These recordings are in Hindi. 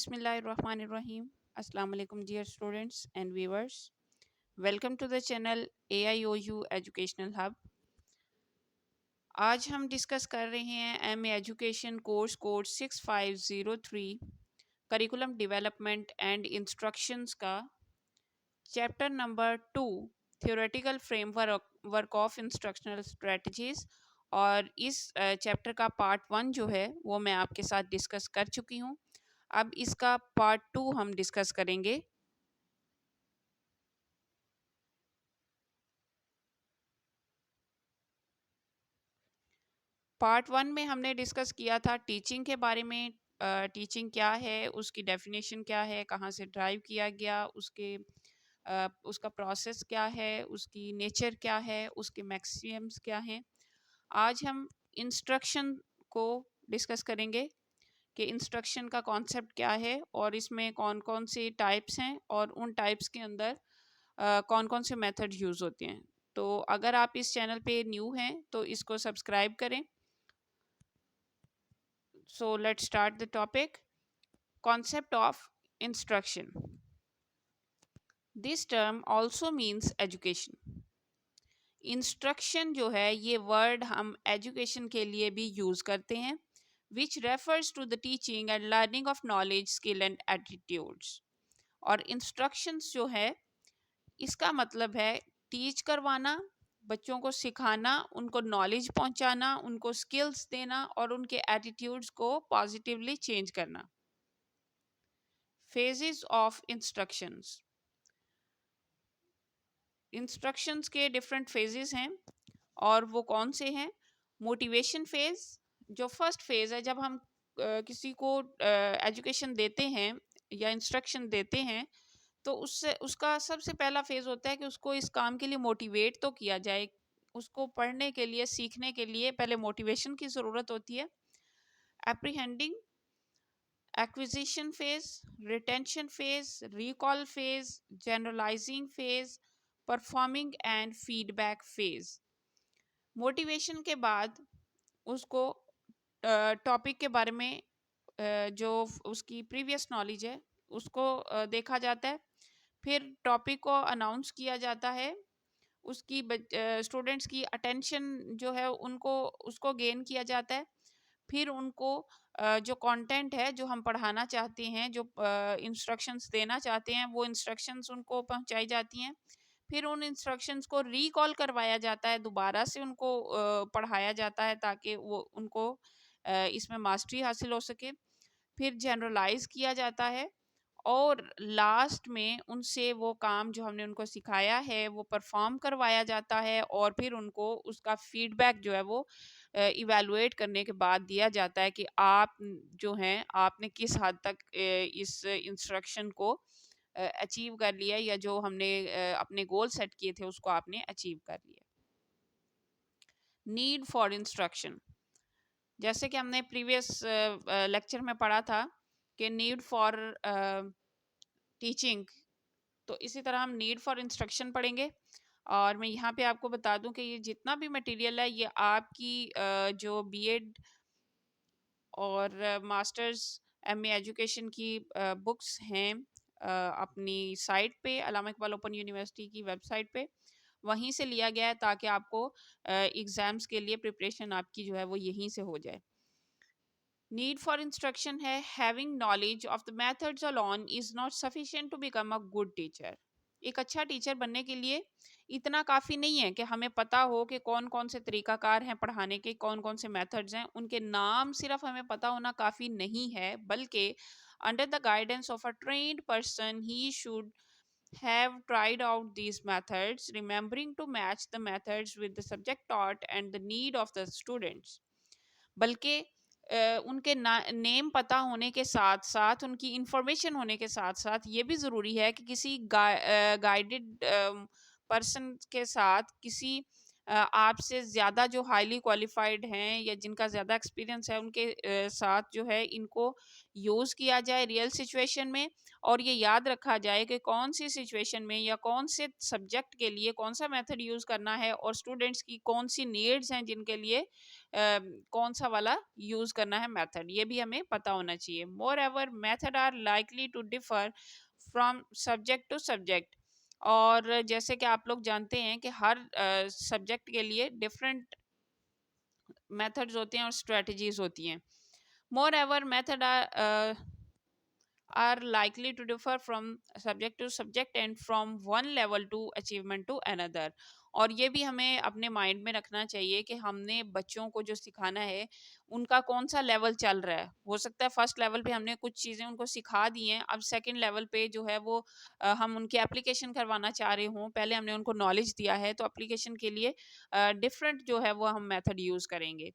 Bismillahirrahmanirrahim. Assalamu alaikum dear students and viewers. Welcome to the channel AIOU Educational Hub. आज हम डिस्कस कर रहे हैं M education course code 6503 curriculum development and instructions का chapter number 2 theoretical framework of instructional strategies. और इस चैप्टर का पार्ट 1 जो है वो मैं आपके साथ डिस्कस कर चुकी हूँ। अब इसका पार्ट 2 हम डिस्कस करेंगे। पार्ट 1 में हमने डिस्कस किया था टीचिंग के बारे में। टीचिंग क्या है, उसकी डेफिनेशन क्या है, कहाँ से ड्राइव किया गया, उसका प्रोसेस क्या है, उसकी नेचर क्या है, उसके मैक्सिम्स क्या हैं। आज हम इंस्ट्रक्शन को डिस्कस करेंगे कि इंस्ट्रक्शन का कॉन्सेप्ट क्या है और इसमें कौन कौन से टाइप्स हैं और उन टाइप्स के अंदर कौन कौन से मेथड यूज़ होते हैं। तो अगर आप इस चैनल पे न्यू हैं तो इसको सब्सक्राइब करें। So let's start the topic. Concept of instruction. This term also means education. Instruction जो है ये word हम education के लिए भी use करते हैं, which refers to the teaching and learning of knowledge, skill and attitudes. और instructions जो है इसका मतलब है टीच करवाना, बच्चों को सिखाना, उनको नॉलेज पहुंचाना, उनको स्किल्स देना और उनके एटीट्यूड्स को पॉजिटिवली चेंज करना। Phases of instructions. इंस्ट्रक्शंस के डिफरेंट फेजेस हैं और वो कौन से हैं? मोटिवेशन फेज, जो फर्स्ट फेज है जब हम किसी को एजुकेशन देते हैं या इंस्ट्रक्शन देते हैं तो उससे उसका सबसे पहला फेज होता है कि उसको इस काम के लिए मोटिवेट तो किया जाए। उसको पढ़ने के लिए, सीखने के लिए पहले मोटिवेशन की ज़रूरत होती है। एप्रीहेंडिंग, acquisition phase, retention phase, recall phase, generalizing phase, performing and feedback phase। Motivation के बाद उसको टॉपिक के बारे में जो उसकी प्रीवियस नॉलेज है उसको देखा जाता है। फिर टॉपिक को अनाउंस किया जाता है, उसकी स्टूडेंट्स की अटेंशन जो है उनको उसको गेन किया जाता है। फिर उनको जो कंटेंट है जो हम पढ़ाना चाहते हैं, जो इंस्ट्रक्शंस देना चाहते हैं, वो इंस्ट्रक्शंस उनको पहुंचाई जाती हैं। फिर उन इंस्ट्रक्शंस को रिकॉल करवाया जाता है, दोबारा से उनको पढ़ाया जाता है ताकि वो उनको इसमें मास्टरी हासिल हो सके। फिर जनरलाइज किया जाता है और लास्ट में उनसे वो काम जो हमने उनको सिखाया है वो परफॉर्म करवाया जाता है और फिर उनको उसका फीडबैक जो है वो इवैल्यूएट करने के बाद दिया जाता है कि आप जो हैं आपने किस हद तक इस इंस्ट्रक्शन को अचीव कर लिया या जो हमने अपने गोल सेट किए थे उसको आपने अचीव कर लिया। नीड फॉर इंस्ट्रक्शन, जैसे कि हमने प्रीवियस लेक्चर में पढ़ा था कि नीड फॉर टीचिंग, तो इसी तरह हम नीड फॉर इंस्ट्रक्शन पढ़ेंगे। और मैं यहाँ पे आपको बता दूं कि ये जितना भी मटेरियल है ये आपकी जो बीएड और मास्टर्स एमए एजुकेशन की बुक्स हैं अपनी साइट पे, अल्लामा इकबाल ओपन यूनिवर्सिटी की वेबसाइट पे, वहीं से लिया गया है ताकि आपको एग्ज़ाम्स के लिए प्रिपरेशन आपकी जो है वो यहीं से हो जाए। नीड फॉर इंस्ट्रक्शन है having knowledge of the methods alone is not sufficient to become a good teacher. एक अच्छा टीचर बनने के लिए इतना काफ़ी नहीं है कि हमें पता हो कि कौन कौन से तरीकाकार हैं पढ़ाने के, कौन कौन से मेथड्स हैं, उनके नाम सिर्फ हमें पता होना काफ़ी नहीं है, बल्कि under the guidance of a trained person ही should have tried out these methods, remembering to match the methods with the subject taught and the need of the students। बल्कि उनके नेम पता होने के साथ साथ, उनकी इंफॉर्मेशन होने के साथ साथ ये भी ज़रूरी है कि किसी गाइडेड पर्सन के साथ किसी आपसे ज़्यादा जो हाईली क्वालिफाइड हैं या जिनका ज़्यादा एक्सपीरियंस है उनके साथ जो है इनको यूज़ किया जाए रियल सिचुएशन में। और ये याद रखा जाए कि कौन सी सिचुएशन में या कौन से सब्जेक्ट के लिए कौन सा मेथड यूज़ करना है और स्टूडेंट्स की कौन सी नीड्स हैं जिनके लिए कौन सा वाला यूज़ करना है मेथड, ये भी हमें पता होना चाहिए। Moreover method are likely to differ from subject to subject. और जैसे कि आप लोग जानते हैं कि हर सब्जेक्ट के लिए डिफरेंट मेथड्स होते हैं और स्ट्रेटजीज होती हैं। Moreover method are likely to differ from subject to subject and from one level to achievement to another। और ये भी हमें अपने माइंड में रखना चाहिए कि हमने बच्चों को जो सिखाना है उनका कौन सा लेवल चल रहा है। हो सकता है फर्स्ट लेवल पे हमने कुछ चीज़ें उनको सिखा दी हैं, अब सेकंड लेवल पे जो है वो हम उनकी एप्लीकेशन करवाना चाह रहे हों। पहले हमने उनको नॉलेज दिया है तो एप्लीकेशन के लिए डिफरेंट जो है वो हम मेथड यूज़ करेंगे।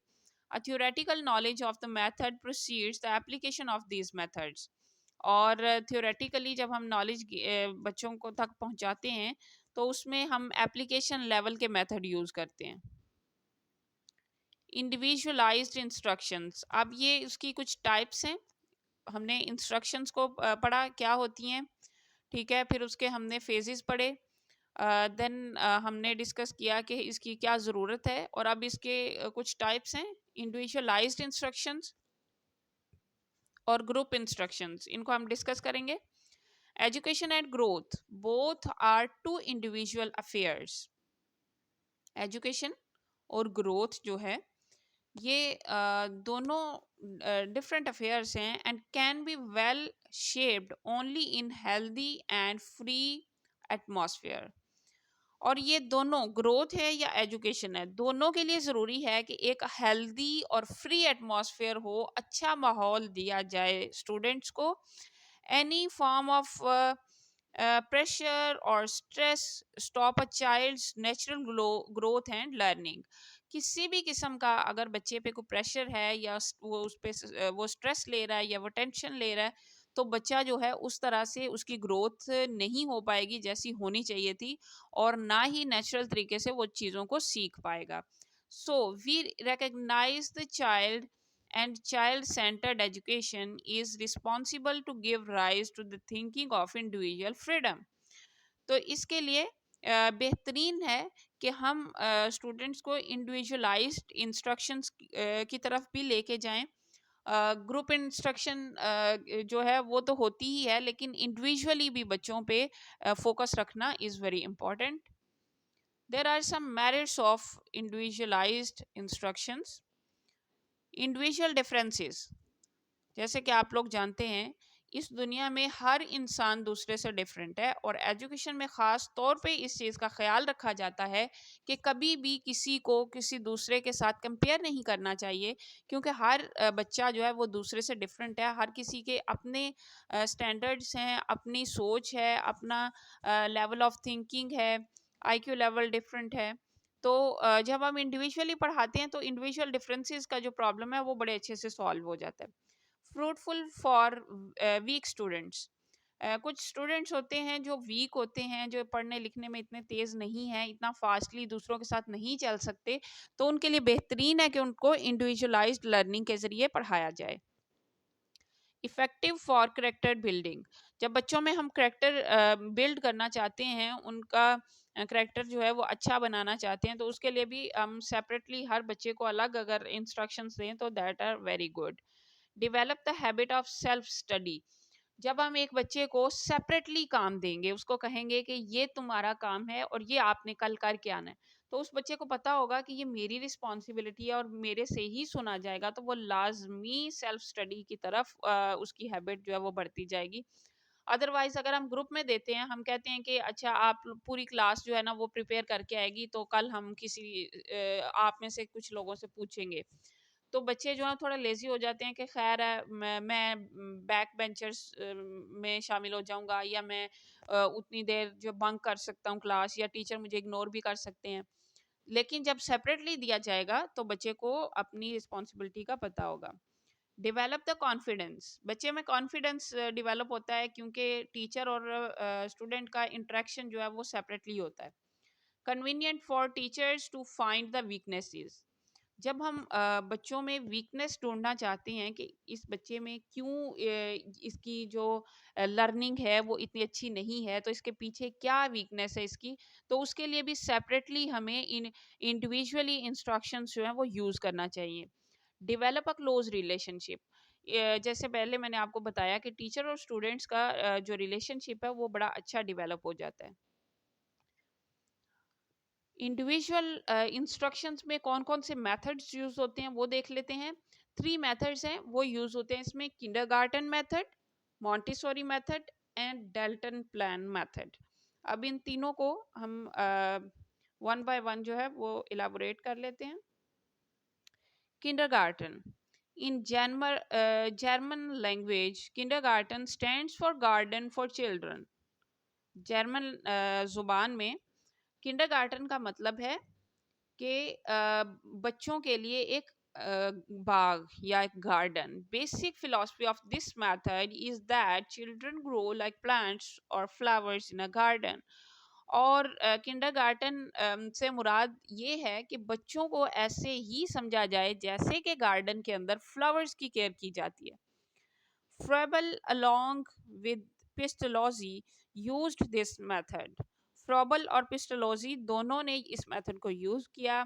A theoretical knowledge of the method precedes the application of these methods। और थियोरेटिकली जब हम नॉलेज बच्चों को तक पहुंचाते हैं तो उसमें हम एप्लीकेशन लेवल के मेथड यूज करते हैं। इंडिविजुअलाइज्ड इंस्ट्रक्शंस, अब ये उसकी कुछ टाइप्स हैं। हमने इंस्ट्रक्शंस को पढ़ा क्या होती हैं, ठीक है, फिर उसके हमने फेजेस पढ़े, देन हमने डिस्कस किया कि इसकी क्या ज़रूरत है, और अब इसके कुछ टाइप्स हैं। इंडिविजुअलाइज्ड इंस्ट्रक्शंस और ग्रुप इंस्ट्रक्शंस, इनको हम डिस्कस करेंगे। Education and growth both are two individual affairs. Education और ग्रोथ जो है ये दोनों डिफरेंट अफेयर्स हैं and can be well shaped only in healthy and free atmosphere. और ये दोनों ग्रोथ है या एजुकेशन है, दोनों के लिए ज़रूरी है कि एक हेल्दी और फ्री एटमॉस्फेयर हो, अच्छा माहौल दिया जाए स्टूडेंट्स को। Any form of pressure or stress stop a child's natural growth and learning। किसी भी किस्म का अगर बच्चे पे कोई प्रेशर है या वो उस पे वो स्ट्रेस ले रहा है या वो टेंशन ले रहा है, तो बच्चा जो है उस तरह से उसकी ग्रोथ नहीं हो पाएगी जैसी होनी चाहिए थी, और ना ही नेचुरल तरीके से वो चीज़ों को सीख पाएगा। So we recognise the child and child-centered education is responsible to give rise to the thinking of individual freedom। तो इसके लिए बेहतरीन है कि हम स्टूडेंट्स को इंडिविजुअलाइज्ड इंस्ट्रक्शंस की तरफ भी लेके जाएं। ग्रुप इंस्ट्रक्शन जो है वो तो होती ही है, लेकिन इंडिविजुअली भी बच्चों पे फोकस रखना is very important. There are some merits of individualised instructions. Individual differences, जैसे कि आप लोग जानते हैं इस दुनिया में हर इंसान दूसरे से डिफरेंट है, और एजुकेशन में ख़ास तौर पे इस चीज़ का ख्याल रखा जाता है कि कभी भी किसी को किसी दूसरे के साथ कंपेयर नहीं करना चाहिए, क्योंकि हर बच्चा जो है वो दूसरे से डिफरेंट है। हर किसी के अपने स्टैंडर्ड्स हैं, अपनी सोच है, अपना लेवल ऑफ थिंकिंग है, आईक्यू लेवल डिफरेंट है। तो जब हम इंडिविजुअली पढ़ाते हैं तो इंडिविजुअल डिफरेंसेस का जो प्रॉब्लम है वो बड़े अच्छे से सॉल्व हो जाता है। फ्रूटफुल फॉर वीक स्टूडेंट्स, कुछ स्टूडेंट्स होते हैं जो वीक होते हैं, जो पढ़ने लिखने में इतने तेज़ नहीं हैं, इतना फास्टली दूसरों के साथ नहीं चल सकते, तो उनके लिए बेहतरीन है कि उनको इंडिविजुअलाइज्ड लर्निंग के ज़रिए पढ़ाया जाए। इफ़ेक्टिव फॉर करेक्टर बिल्डिंग, जब बच्चों में हम करेक्टर बिल्ड करना चाहते हैं, उनका करेक्टर जो है वो अच्छा बनाना चाहते हैं, तो उसके लिए भी हम सेपरेटली हर बच्चे को अलग अगर इंस्ट्रक्शंस दें तो that are very good. Develop the habit of self study, जब हम एक बच्चे को सेपरेटली काम देंगे, उसको कहेंगे कि ये तुम्हारा काम है और ये आपने कल करके आना है, तो उस बच्चे को पता होगा कि ये मेरी रिस्पॉन्सिबिलिटी है और मेरे से ही सुना जाएगा, तो वो लाजमी सेल्फ स्टडी की तरफ उसकी हैबिट जो है वो बढ़ती जाएगी। अदरवाइज अगर हम ग्रुप में देते हैं, हम कहते हैं कि अच्छा आप पूरी क्लास जो है ना वो प्रिपेयर करके आएगी, तो कल हम किसी आप में से कुछ लोगों से पूछेंगे, तो बच्चे जो हैं थोड़ा लेजी हो जाते हैं कि खैर है मैं बैक बेंचर्स में शामिल हो जाऊंगा, या मैं उतनी देर जो बंक कर सकता हूँ क्लास, या टीचर मुझे इग्नोर भी कर सकते हैं। लेकिन जब सेपरेटली दिया जाएगा तो बच्चे को अपनी रिस्पॉन्सिबिलिटी का पता होगा। डेवलप द कॉन्फिडेंस, बच्चे में कॉन्फिडेंस डेवलप होता है क्योंकि टीचर और स्टूडेंट का इंटरेक्शन जो है वो सेपरेटली होता है। Convenient for teachers to find the weaknesses. जब हम बच्चों में वीकनेस ढूंढना चाहते हैं कि इस बच्चे में क्यों इसकी जो लर्निंग है वो इतनी अच्छी नहीं है, तो इसके पीछे क्या वीकनेस है इसकी, तो उसके लिए भी सेपरेटली हमें इन इंडिविजुअली इंस्ट्रक्शंस जो है वो यूज़ करना चाहिए। Develop a close relationship. जैसे पहले मैंने आपको बताया कि टीचर और स्टूडेंट्स का जो रिलेशनशिप है वो बड़ा अच्छा डेवलप हो जाता है। इंडिविजुअल इंस्ट्रक्शंस में कौन कौन से मेथड्स यूज होते हैं वो देख लेते हैं। 3 मेथड्स हैं वो यूज होते हैं इसमें, kindergarten method, Montessori method and Dalton plan method. अब इन तीनों को हम वन बाय वन जो है वो इलाबोरेट कर लेते हैं। Kindergarten, in German language, kindergarten stands for garden for children। German जुबान में किंडरगार्टन का मतलब है कि बच्चों के लिए एक बाग या एक garden. Basic philosophy of this method is that children grow like plants और फ्लावर्स इन अ गार्डन। और किंडरगार्टन से मुराद ये है कि बच्चों को ऐसे ही समझा जाए जैसे कि गार्डन के अंदर फ्लावर्स की केयर की जाती है। Froebel along with Pestalozzi used this method। फ्रॉबल और पिस्टलोजी दोनों ने इस मेथड को यूज किया।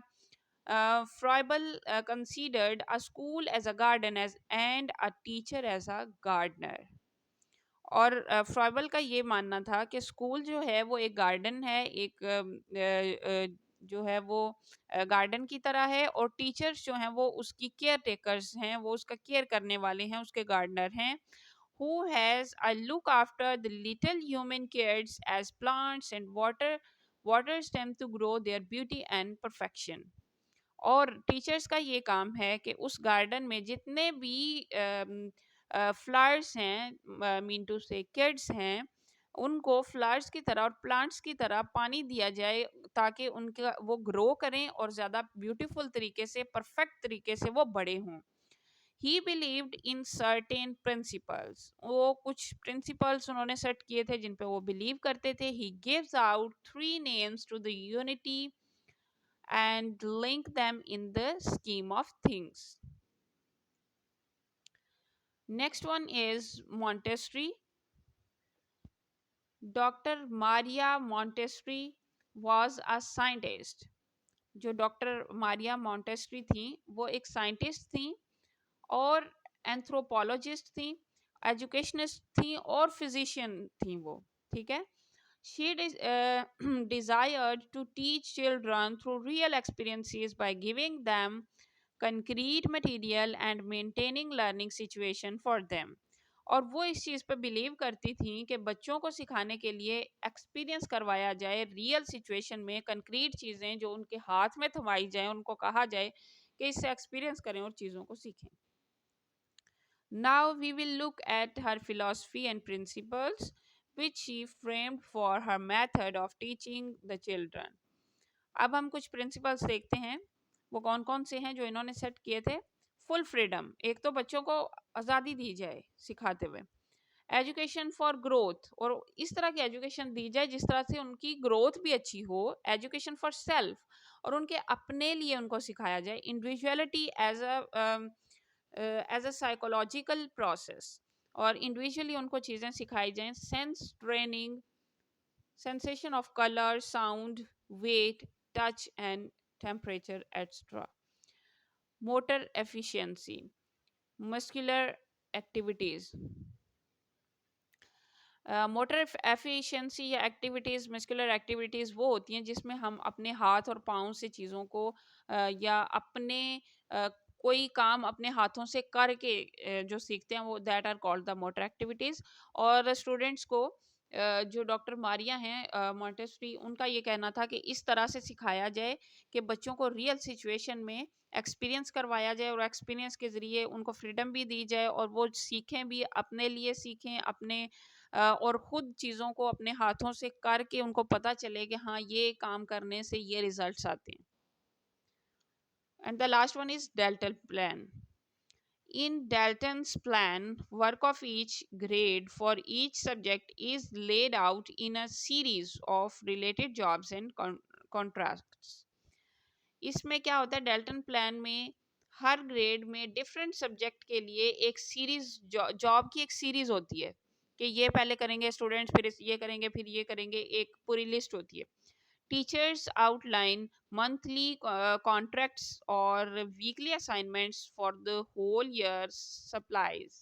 फ्रॉबल considered a school as a garden as and a teacher as a gardener। और फ्रॉबल का ये मानना था कि स्कूल जो है वो एक गार्डन है, एक जो है वो गार्डन की तरह है, और टीचर्स जो हैं वो उसकी केयर टेकर्स हैं, वो उसका केयर करने वाले हैं, उसके गार्डनर हैं। Who has a look after the little human kids as plants and waters them to grow their beauty and perfection। और टीचर्स का ये काम है कि उस गार्डन में जितने भी फ्लावर्स हैं, मीन टू से किड्स हैं, उनको फ्लावर्स की तरह और प्लांट्स की तरह पानी दिया जाए ताकि उनका वो ग्रो करें और ज़्यादा ब्यूटीफुल तरीके से, परफेक्ट तरीके से वो बड़े हों। ही बिलीव्ड इन सर्टेन प्रिंसिपल्स, वो कुछ प्रिंसिपल्स उन्होंने सेट किए थे जिन पे वो बिलीव करते थे। He gives out 3 names to the unity and link them in the scheme of things. Next one is Montessori। Dr. Maria Montessori was a scientist। जो डॉक्टर मारिया मॉन्टेस्ट्री थी वो एक साइंटिस्ट थी और एंथ्रोपोलॉजिस्ट थी, एजुकेशनिस्ट थी और फिजिशियन थी वो। ठीक है। She desired to teach children through real experiences by giving them concrete material and maintaining learning situation for them। और वो इस चीज़ पे बिलीव करती थी कि बच्चों को सिखाने के लिए एक्सपीरियंस करवाया जाए, रियल सिचुएशन में कंक्रीट चीज़ें जो उनके हाथ में थमाई जाए, उनको कहा जाए कि इससे एक्सपीरियंस करें और चीज़ों को सीखें। Now we will look at her philosophy and principles which she framed for her method of teaching the children। अब हम कुछ प्रिंसिपल्स देखते हैं, वो कौन कौन से हैं जो इन्होंने सेट किए थे। फुल फ्रीडम, एक तो बच्चों को आज़ादी दी जाए सिखाते हुए। एजुकेशन फॉर ग्रोथ, और इस तरह की एजुकेशन दी जाए जिस तरह से उनकी ग्रोथ भी अच्छी हो। एजुकेशन फॉर सेल्फ, और उनके अपने लिए उनको सिखाया जाए। Individuality as a psychological process, और इंडिविजुअली उनको चीज़ें सिखाई जाएं। Sense training, sensation of color, sound, weight, touch and temperature, etc. Motor efficiency, muscular activities। Motor efficiency या एक्टिविटीज़, मस्कुलर एक्टिविटीज़ वो होती हैं जिसमें हम अपने हाथ और पाँव से चीज़ों को या अपने कोई काम अपने हाथों से करके जो सीखते हैं वो that are called the motor activities. और स्टूडेंट्स को जो डॉक्टर मारिया हैं मॉन्टेसरी, उनका ये कहना था कि इस तरह से सिखाया जाए कि बच्चों को रियल सिचुएशन में एक्सपीरियंस करवाया जाए और एक्सपीरियंस के ज़रिए उनको फ्रीडम भी दी जाए और वो सीखें भी, अपने लिए सीखें, अपने और खुद चीज़ों को अपने हाथों से करके उनको पता चले कि हाँ ये काम करने से ये रिजल्ट्स आते हैं। And the last one is Dalton plan. In Dalton's plan, work of each grade for each subject is laid out in a series of related jobs and contracts. इसमें क्या होता है, डेल्टन प्लान में हर ग्रेड में डिफरेंट सब्जेक्ट के लिए एक सीरीज, जॉब की एक सीरीज होती है कि ये पहले करेंगे स्टूडेंट्स, फिर ये करेंगे, फिर ये करेंगे, एक पूरी लिस्ट होती है। Teachers outline monthly contracts or weekly assignments for the whole year's supplies,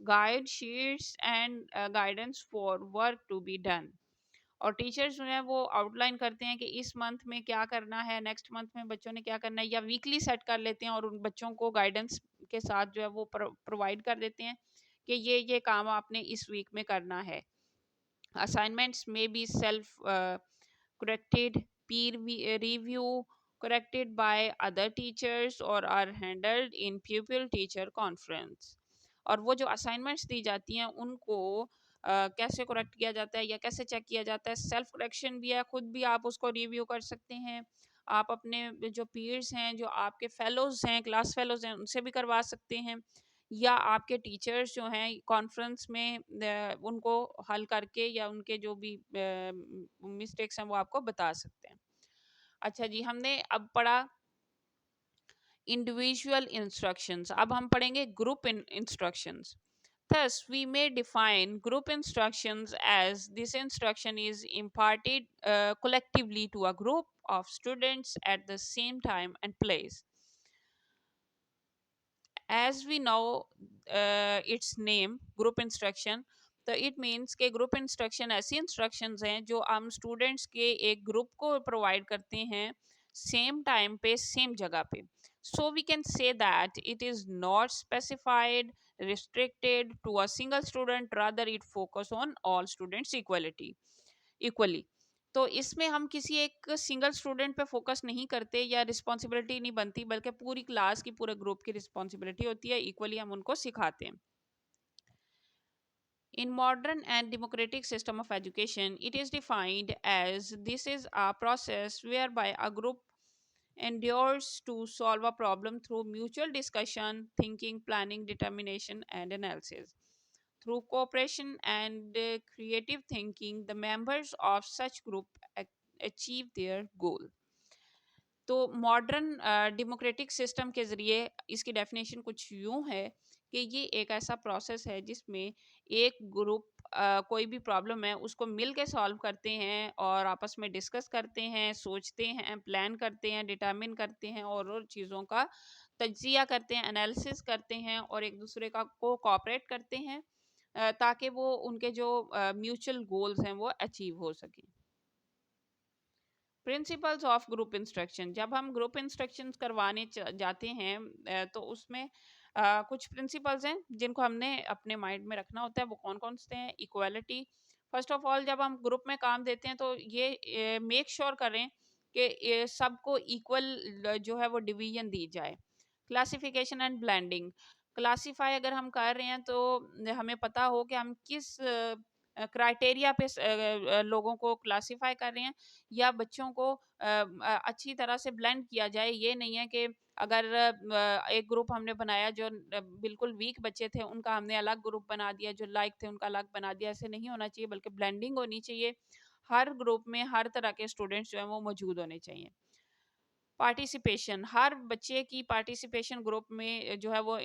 guide sheets and guidance for work to be done। और टीचर्स जो है वो आउटलाइन करते हैं कि इस मंथ में क्या करना है, नेक्स्ट मंथ में बच्चों ने क्या करना है, या वीकली सेट कर लेते हैं और उन बच्चों को गाइडेंस के साथ जो है वो प्रोवाइड कर देते हैं कि ये काम आपने इस वीक में करना है। Assignments may be self corrected, review corrected by other teachers or are handled in pupil teacher conference। और वो जो असाइनमेंट्स दी जाती हैं उनको कैसे करेक्ट किया जाता है या कैसे चेक किया जाता है, सेल्फ करेक्शन भी है, खुद भी आप उसको रिव्यू कर सकते हैं, आप अपने जो पीयर्स हैं, जो आपके फेलोज हैं, क्लास फेलोज हैं, उनसे भी करवा सकते हैं, या आपके टीचर्स जो हैं कॉन्फ्रेंस में उनको हल करके या उनके जो भी मिस्टेक्स हैं वो आपको बता सकते हैं। अच्छा जी, हमने अब पढ़ा इंडिविजुअल इंस्ट्रक्शंस, अब हम पढ़ेंगे group instructions. Thus, we may define group instructions as this instruction is imparted collectively to a group of students at the same time and place। As we know its name group instruction, तो इट मीन्स के ग्रुप इंस्ट्रक्शन ऐसी इंस्ट्रक्शंस हैं जो हम स्टूडेंट्स के एक ग्रुप को प्रोवाइड करते हैं सेम टाइम पे सेम जगह पे। So we can say that it is not specified restricted to a single student, rather it focus on all students equally। तो इसमें हम किसी एक सिंगल स्टूडेंट पे फोकस नहीं करते या रिस्पॉन्सिबिलिटी नहीं बनती, बल्कि पूरी क्लास की, पूरे ग्रुप की रिस्पॉन्सिबिलिटी होती है, इक्वली हम उनको सिखाते हैं। In modern and democratic system of education, it is defined as this is a process whereby a group endures to solve a problem through mutual discussion, thinking, planning, determination, and analysis. Through cooperation and creative thinking, the members of such group achieve their goal। तो मॉडर्न डेमोक्रेटिक सिस्टम के ज़रिए इसकी डेफिनेशन कुछ यूं है कि ये एक ऐसा प्रोसेस है जिसमें एक ग्रुप कोई भी प्रॉब्लम है उसको मिल के सॉल्व करते हैं और आपस में डिस्कस करते हैं, सोचते हैं, प्लान करते हैं, डिटर्मिन करते हैं और चीज़ों का तज्जिया करते हैं, एनालिसिस करते हैं और एक दूसरे का को कोऑपरेट करते हैं ताकि वो उनके जो म्यूचुअल गोल्स हैं वो अचीव हो सकें। प्रिंसिपल्स ऑफ ग्रुप इंस्ट्रक्शन, जब हम ग्रुप इंस्ट्रक्शंस करवाने जाते हैं तो उसमें कुछ प्रिंसिपल्स हैं जिनको हमने अपने माइंड में रखना होता है। वो कौन कौन से हैं? इक्वालिटी, फर्स्ट ऑफ ऑल जब हम ग्रुप में काम देते हैं तो ये मेक श्योर करें कि सबको इक्वल जो है वो डिवीजन दी जाए। क्लासिफिकेशन एंड ब्लेंडिंग, क्लासीफाई अगर हम कर रहे हैं तो हमें पता हो कि हम किस क्राइटेरिया पे लोगों को क्लासीफाई कर रहे हैं, या बच्चों को अच्छी तरह से ब्लेंड किया जाए। ये नहीं है कि अगर एक ग्रुप हमने बनाया जो बिल्कुल वीक बच्चे थे उनका हमने अलग ग्रुप बना दिया, जो लाइक थे उनका अलग बना दिया, ऐसे नहीं होना चाहिए, बल्कि ब्लेंडिंग होनी चाहिए। हर ग्रुप में हर तरह के स्टूडेंट्स जो हैं वो मौजूद होने चाहिए। पार्टिसिपेशन, हर बच्चे की पार्टिसिपेशन ग्रुप में जो है वो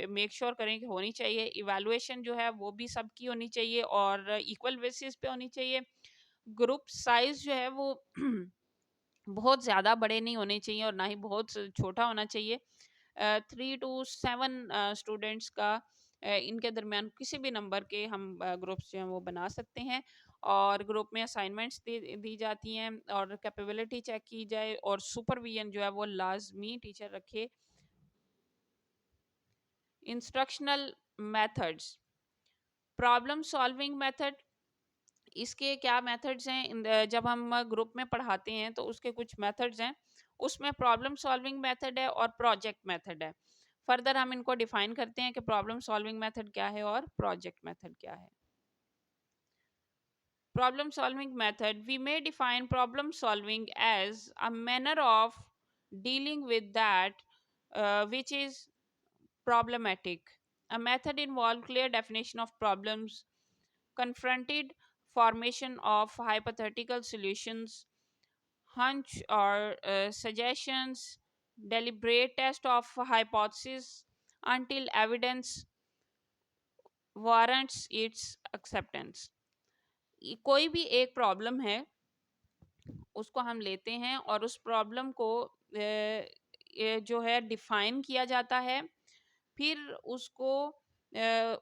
मेक श्योर करें कि होनी चाहिए। इवैल्यूएशन जो है वो भी सबकी होनी चाहिए और इक्वल बेसिस पे होनी चाहिए। ग्रुप साइज जो है वो बहुत ज़्यादा बड़े नहीं होने चाहिए और ना ही बहुत छोटा होना चाहिए। 3 to 7 स्टूडेंट्स का इनके दरमियान किसी भी नंबर के हम ग्रुप्स जो हैं वो बना सकते हैं। और ग्रुप में असाइनमेंट्स दी जाती हैं और कैपेबिलिटी चेक की जाए और सुपरविजन जो है वो लाजमी टीचर रखे। Instructional methods, problem solving method, इसके क्या मेथड्स हैं? जब हम ग्रुप में पढ़ाते हैं तो उसके कुछ मेथड्स हैं। उसमें प्रॉब्लम सॉल्विंग मेथड है और प्रोजेक्ट मेथड है। फर्दर हम इनको डिफाइन करते हैं कि प्रॉब्लम सॉल्विंग मेथड क्या है और प्रोजेक्ट मेथड क्या है। Problem solving method, we may define problem solving as a manner of dealing with that which is problematic. A method involves clear definition of problems confronted, formation of hypothetical solutions, hunch or suggestions, deliberate test of hypothesis until evidence warrants its acceptance. कोई भी एक प्रॉब्लम है, उसको हम लेते हैं और उस प्रॉब्लम को जो है डिफाइन किया जाता है, फिर उसको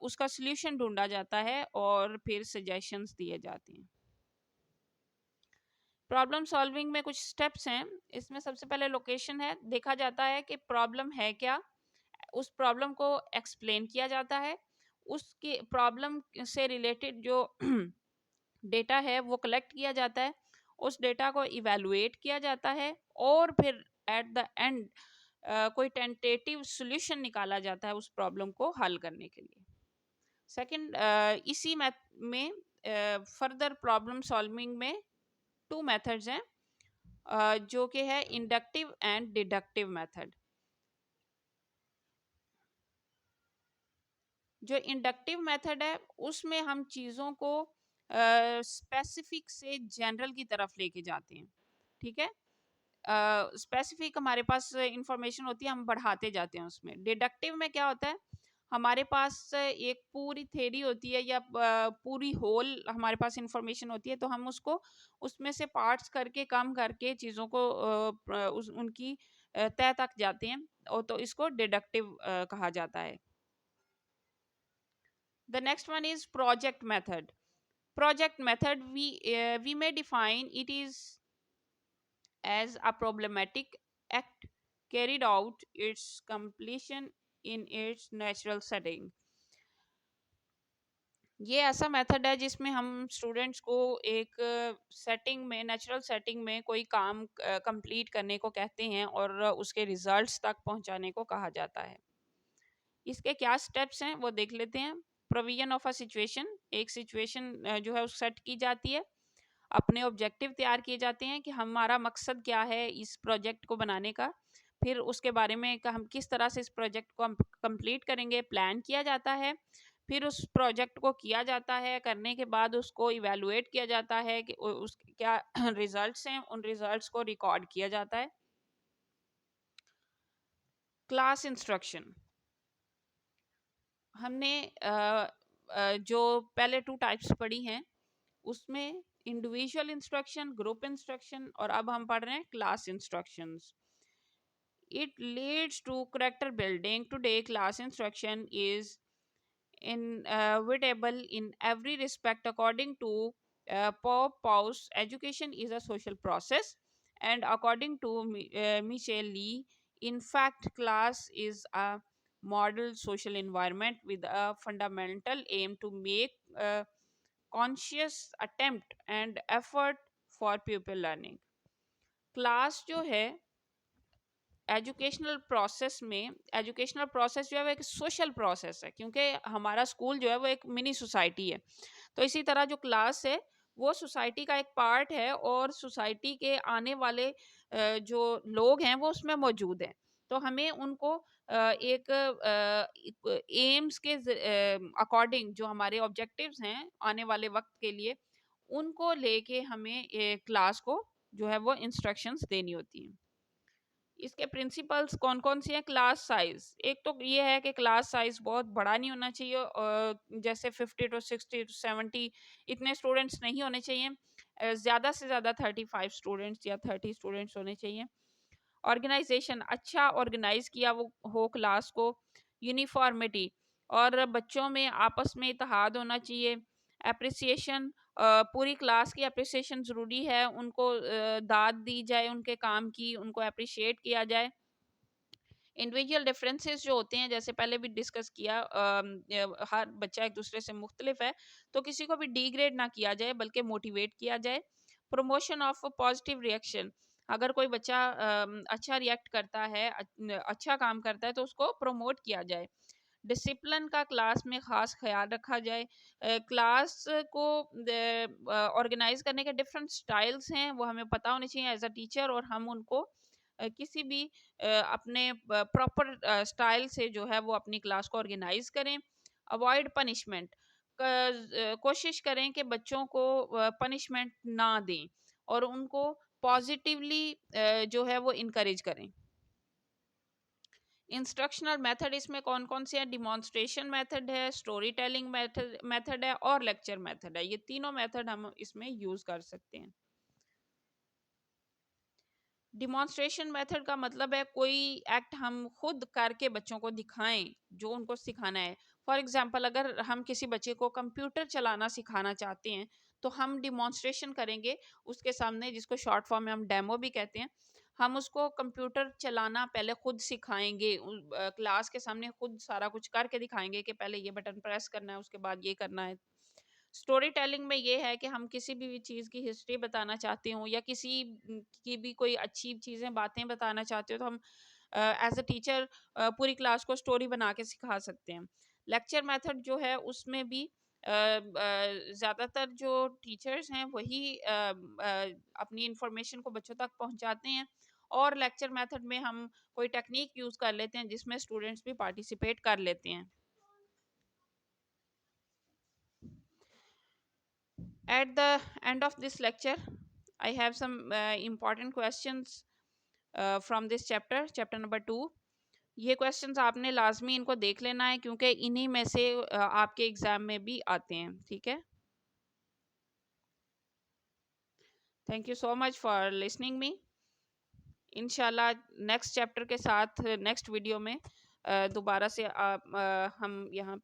उसका सल्यूशन ढूंढा जाता है और फिर सजेशंस दिए जाते हैं. प्रॉब्लम सॉल्विंग में कुछ स्टेप्स हैं. इसमें सबसे पहले लोकेशन है, देखा जाता है कि प्रॉब्लम है क्या, उस प्रॉब्लम को एक्सप्लेन किया जाता है, उसके प्रॉब्लम से रिलेटेड जो डेटा है वो कलेक्ट किया जाता है, उस डेटा को इवेलुएट किया जाता है और फिर एट द एंड कोई टेंटेटिव सॉल्यूशन निकाला जाता है उस प्रॉब्लम को हल करने के लिए. सेकंड, इसी में फर्दर प्रॉब्लम सॉल्विंग में टू मेथड्स हैं, जो कि है इंडक्टिव एंड डिडक्टिव मेथड. जो इंडक्टिव मेथड है उसमें हम चीज़ों को स्पेसिफिक से जनरल की तरफ लेके जाते हैं. ठीक है, स्पेसिफिक हमारे पास इंफॉर्मेशन होती है, हम बढ़ाते जाते हैं उसमें. डिडक्टिव में क्या होता है, हमारे पास एक पूरी थ्योरी होती है या पूरी होल हमारे पास इंफॉर्मेशन होती है, तो हम उसको उसमें से पार्ट्स करके कम करके चीज़ों को उनकी तह तक जाते हैं, और तो इसको डिडक्टिव कहा जाता है. The next one is project method. Project method, we may define it is as a problematic act carried out its completion in its natural setting. ये ऐसा मेथड है जिसमें हम स्टूडेंट्स को एक सेटिंग में, नेचुरल सेटिंग में कोई काम कंप्लीट करने को कहते हैं और उसके रिजल्ट्स तक पहुंचाने को कहा जाता है. इसके क्या स्टेप्स हैं वो देख लेते हैं. प्रोविजन ऑफ अ सिचुएशन, एक सिचुएशन जो है सेट की जाती है, अपने ऑब्जेक्टिव तैयार किए जाते हैं कि हमारा मकसद क्या है इस प्रोजेक्ट को बनाने का, फिर उसके बारे में हम किस तरह से इस प्रोजेक्ट को हम कंप्लीट करेंगे प्लान किया जाता है, फिर उस प्रोजेक्ट को किया जाता है, करने के बाद उसको इवेलुएट किया जाता है कि उस क्या रिजल्ट्स हैं, उन रिजल्ट्स को रिकॉर्ड किया जाता है. क्लास इंस्ट्रक्शन, हमने जो पहले टू टाइप्स पढ़ी हैं उसमें इंडिविजुअल इंस्ट्रक्शन, ग्रुप इंस्ट्रक्शन, और अब हम पढ़ रहे हैं class instructions. It leads to character building. Today class instruction is inevitable in every respect. According to Paus, education is a social process, and according to Michel Lee, in fact, class is a model social environment with a fundamental aim to make conscious attempt and effort for pupil learning. Class जो है एजुकेशनल प्रोसेस में, एजुकेशनल प्रोसेस जो है वो एक सोशल प्रोसेस है, क्योंकि हमारा स्कूल जो है वो एक मिनी सोसाइटी है. तो इसी तरह जो क्लास है वो सोसाइटी का एक पार्ट है, और सोसाइटी के आने वाले जो लोग हैं वो उसमें मौजूद हैं. तो हमें उनको एक एम्स के अकॉर्डिंग जो हमारे ऑब्जेक्टिव्स हैं आने वाले वक्त के लिए, उनको लेके हमें क्लास को जो है वो इंस्ट्रक्शंस देनी होती हैं. इसके प्रिंसिपल्स कौन कौन सी हैं. क्लास साइज, एक तो ये है कि क्लास साइज बहुत बड़ा नहीं होना चाहिए, जैसे 50 to 60 to 70 इतने स्टूडेंट्स नहीं होने चाहिए. ज़्यादा से ज़्यादा 35 स्टूडेंट्स या 30 स्टूडेंट्स होने चाहिए. ऑर्गेनाइजेशन, अच्छा ऑर्गेनाइज किया वो हो क्लास को. यूनिफॉर्मिटी, और बच्चों में आपस में इत्तेहाद होना चाहिए. अप्रिसिएशन, पूरी क्लास की अप्रिसिएशन ज़रूरी है, उनको दाद दी जाए उनके काम की, उनको अप्रिशिएट किया जाए. इंडिविजुअल डिफरेंसेस जो होते हैं, जैसे पहले भी डिस्कस किया, हर बच्चा एक दूसरे से मुख्तलिफ है, तो किसी को भी डिग्रेड ना किया जाए बल्कि मोटिवेट किया जाए. प्रमोशन ऑफ पॉजिटिव रिएक्शन, अगर कोई बच्चा अच्छा रिएक्ट करता है, अच्छा काम करता है, तो उसको प्रमोट किया जाए. डिसिप्लिन का क्लास में ख़ास ख्याल रखा जाए. क्लास को ऑर्गेनाइज करने के डिफरेंट स्टाइल्स हैं, वो हमें पता होने चाहिए एज अ टीचर, और हम उनको किसी भी अपने प्रॉपर स्टाइल से जो है वो अपनी क्लास को ऑर्गेनाइज करें. अवॉइड पनिशमेंट, कोशिश करें कि बच्चों को पनिशमेंट ना दें और उनको पॉजिटिवली जो है वो इनकरेज करें। इंस्ट्रक्शनल मेथड इसमें कौन कौन से हैं? डिमॉन्स्ट्रेशन मेथड है, स्टोरी टेलिंग मेथड है और लेक्चर मेथड है। ये तीनों मेथड हम इसमें यूज कर सकते हैं। डिमॉन्स्ट्रेशन मेथड का मतलब है कोई एक्ट हम खुद करके बच्चों को दिखाएं जो उनको सिखाना है। फॉर एग्जांपल अगर हम किसी बच्चे को कंप्यूटर चलाना सिखाना चाहते हैं तो हम डिमॉन्स्ट्रेशन करेंगे उसके सामने, जिसको शॉर्ट फॉर्म में हम डेमो भी कहते हैं। हम उसको कंप्यूटर चलाना पहले खुद सिखाएंगे, क्लास के सामने खुद सारा कुछ करके दिखाएंगे कि पहले ये बटन प्रेस करना है, उसके बाद ये करना है। स्टोरी टेलिंग में ये है कि हम किसी भी चीज़ की हिस्ट्री बताना चाहते हो या किसी की भी कोई अच्छी चीज़ें बातें बताना चाहते हो तो हम एज अ टीचर पूरी क्लास को स्टोरी बना के सिखा सकते हैं। लेक्चर मेथड जो है उसमें भी ज़्यादातर जो टीचर्स हैं वही अपनी इंफॉर्मेशन को बच्चों तक पहुंचाते हैं, और लेक्चर मेथड में हम कोई टेक्निक यूज़ कर लेते हैं जिसमें स्टूडेंट्स भी पार्टिसिपेट कर लेते हैं। At the end of this lecture, I have some important questions from this chapter, chapter number 2. ये क्वेश्चंस आपने लाजमी इनको देख लेना है क्योंकि इन्हीं में से आपके एग्जाम में भी आते हैं। ठीक है, thank you so much for listening me. इंशाल्लाह नेक्स्ट चैप्टर के साथ नेक्स्ट वीडियो में दोबारा से हम यहाँ पे